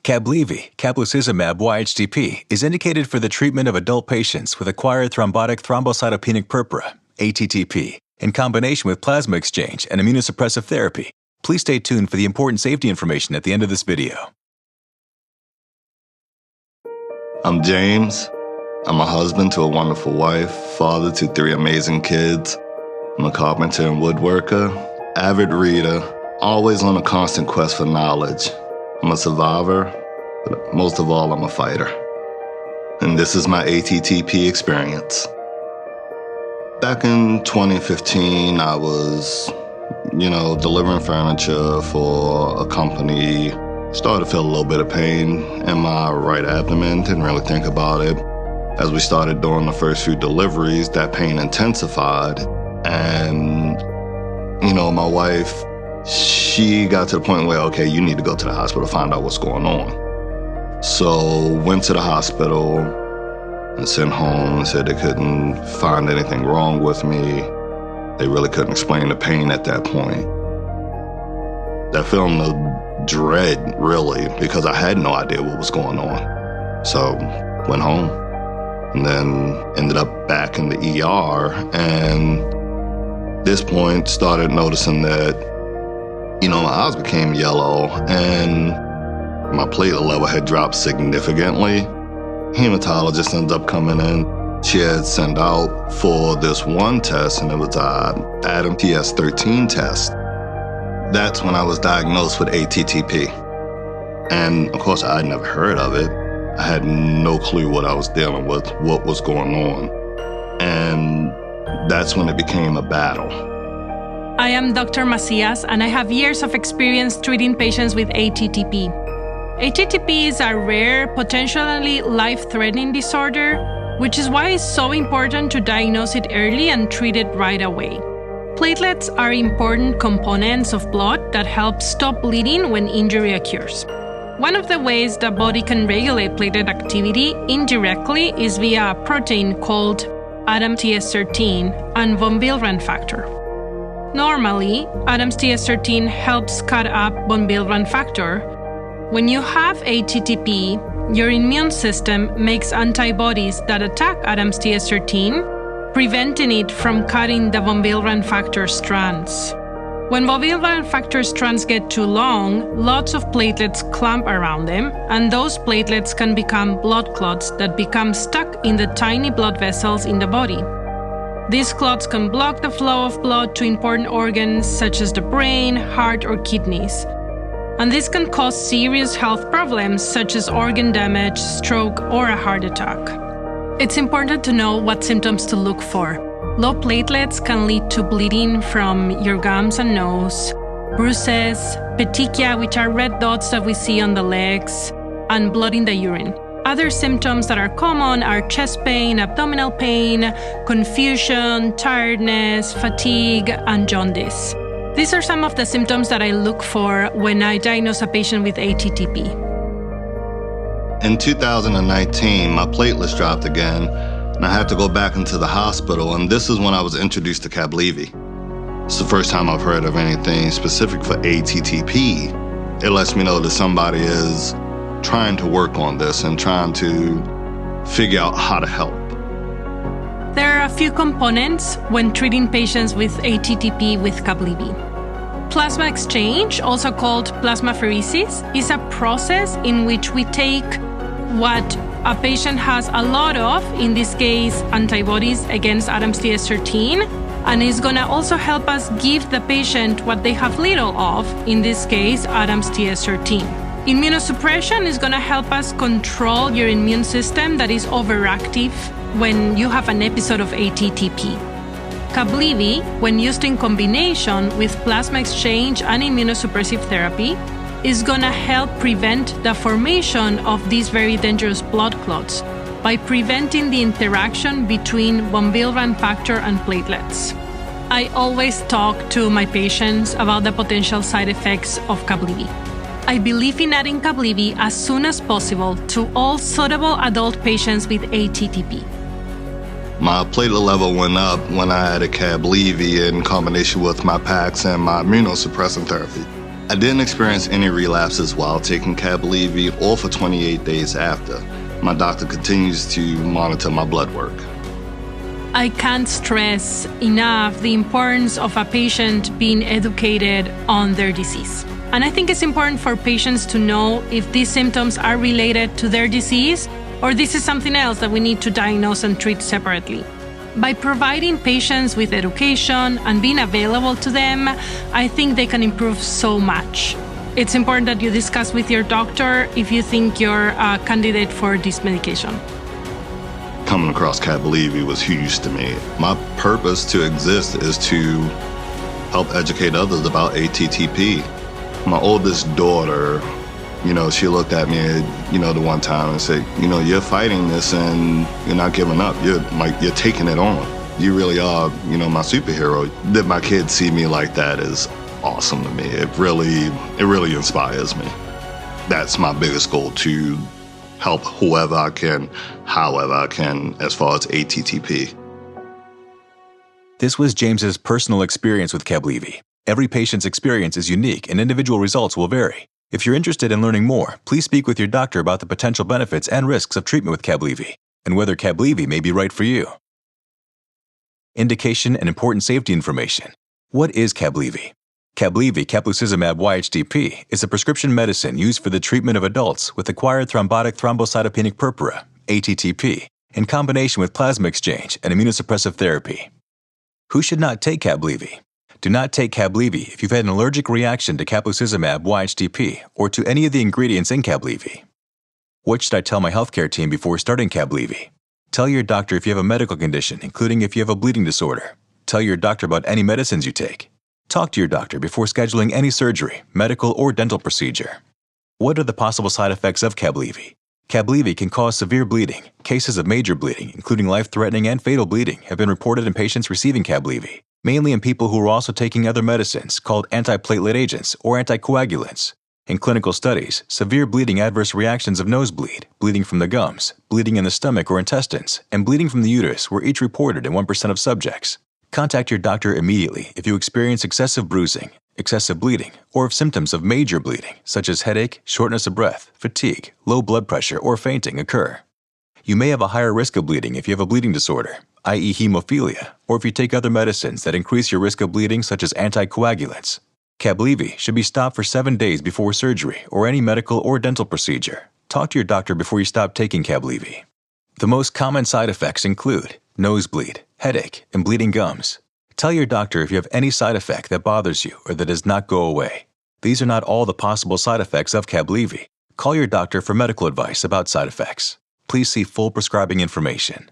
CABLIVI, caplacizumab-yhdp, is indicated for the treatment of adult patients with acquired thrombotic thrombocytopenic purpura, aTTP, in combination with plasma exchange and immunosuppressive therapy. Please stay tuned for the important safety information at the end of this video. I'm James. I'm a husband to a wonderful wife, father to 3 amazing kids. I'm a carpenter and woodworker, avid reader, always on a constant quest for knowledge. I'm a survivor, but most of all, I'm a fighter. And this is my aTTP experience. Back in 2015, I was, delivering furniture for a company. Started to feel a little bit of pain in my right abdomen, didn't really think about it. As we started doing the first few deliveries, that pain intensified. And, my wife, she got to the point where, okay, you need to go to the hospital to find out what's going on. So went to the hospital and sent home and said they couldn't find anything wrong with me. They really couldn't explain the pain at that point. That feeling of dread, really, because I had no idea what was going on. So went home and then ended up back in the ER, and at this point started noticing that my eyes became yellow and my platelet level had dropped significantly. Hematologist ended up coming in. She had sent out for this one test, and it was an ATTP test. That's when I was diagnosed with aTTP. And of course, I had never heard of it. I had no clue what I was dealing with, what was going on. And that's when it became a battle. I am Dr. Masias, and I have years of experience treating patients with aTTP. aTTP is a rare, potentially life-threatening disorder, which is why it's so important to diagnose it early and treat it right away. Platelets are important components of blood that help stop bleeding when injury occurs. One of the ways the body can regulate platelet activity indirectly is via a protein called ADAMTS13 and von Willebrand factor. Normally, ADAMTS13 helps cut up von Willebrand factor. When you have aTTP, your immune system makes antibodies that attack ADAMTS13, preventing it from cutting the von Willebrand factor strands. When von Willebrand factor strands get too long, lots of platelets clump around them, and those platelets can become blood clots that become stuck in the tiny blood vessels in the body. These clots can block the flow of blood to important organs such as the brain, heart, or kidneys. And this can cause serious health problems such as organ damage, stroke, or a heart attack. It's important to know what symptoms to look for. Low platelets can lead to bleeding from your gums and nose, bruises, petechia, which are red dots that we see on the legs, and blood in the urine. Other symptoms that are common are chest pain, abdominal pain, confusion, tiredness, fatigue, and jaundice. These are some of the symptoms that I look for when I diagnose a patient with aTTP. In 2019, my platelets dropped again, and I had to go back into the hospital, and this is when I was introduced to CABLIVI. It's the first time I've heard of anything specific for aTTP. It lets me know that somebody is trying to work on this and trying to figure out how to help. There are a few components when treating patients with aTTP with CABLIVI. Plasma exchange, also called plasmapheresis, is a process in which we take what a patient has a lot of, in this case antibodies against ADAMTS13, and is going to also help us give the patient what they have little of, in this case ADAMTS13. Immunosuppression is going to help us control your immune system that is overactive when you have an episode of aTTP. CABLIVI, when used in combination with plasma exchange and immunosuppressive therapy, is going to help prevent the formation of these very dangerous blood clots by preventing the interaction between von Willebrand factor and platelets. I always talk to my patients about the potential side effects of CABLIVI. I believe in adding CABLIVI as soon as possible to all suitable adult patients with aTTP. My platelet level went up when I added CABLIVI in combination with my PAX and my immunosuppressant therapy. I didn't experience any relapses while taking CABLIVI or for 28 days after. My doctor continues to monitor my blood work. I can't stress enough the importance of a patient being educated on their disease. And I think it's important for patients to know if these symptoms are related to their disease or this is something else that we need to diagnose and treat separately. By providing patients with education and being available to them, I think they can improve so much. It's important that you discuss with your doctor if you think you're a candidate for this medication. Coming across CABLIVI was huge to me. My purpose to exist is to help educate others about aTTP. My oldest daughter, she looked at me, the one time and said, you're fighting this and you're not giving up. You're taking it on. You really are, my superhero. That my kids see me like that is awesome to me. It really inspires me. That's my biggest goal, to help whoever I can, however I can, as far as aTTP. This was James's personal experience with CABLIVI. Every patient's experience is unique and individual results will vary. If you're interested in learning more, please speak with your doctor about the potential benefits and risks of treatment with CABLIVI and whether CABLIVI may be right for you. Indication and important safety information. What is CABLIVI? CABLIVI, caplacizumab-yhdp, is a prescription medicine used for the treatment of adults with acquired thrombotic thrombocytopenic purpura, aTTP, in combination with plasma exchange and immunosuppressive therapy. Who should not take CABLIVI? Do not take CABLIVI if you've had an allergic reaction to caplacizumab-yhdp or to any of the ingredients in CABLIVI. What should I tell my healthcare team before starting CABLIVI? Tell your doctor if you have a medical condition, including if you have a bleeding disorder. Tell your doctor about any medicines you take. Talk to your doctor before scheduling any surgery, medical or dental procedure. What are the possible side effects of CABLIVI? CABLIVI can cause severe bleeding. Cases of major bleeding, including life-threatening and fatal bleeding, have been reported in patients receiving CABLIVI, mainly in people who are also taking other medicines called antiplatelet agents or anticoagulants. In clinical studies, severe bleeding adverse reactions of nosebleed, bleeding from the gums, bleeding in the stomach or intestines, and bleeding from the uterus were each reported in 1% of subjects. Contact your doctor immediately if you experience excessive bruising, excessive bleeding, or if symptoms of major bleeding, such as headache, shortness of breath, fatigue, low blood pressure, or fainting occur. You may have a higher risk of bleeding if you have a bleeding disorder, i.e. hemophilia, or if you take other medicines that increase your risk of bleeding such as anticoagulants. CABLIVI should be stopped for 7 days before surgery or any medical or dental procedure. Talk to your doctor before you stop taking CABLIVI. The most common side effects include nosebleed, headache, and bleeding gums. Tell your doctor if you have any side effect that bothers you or that does not go away. These are not all the possible side effects of CABLIVI. Call your doctor for medical advice about side effects. Please see full prescribing information.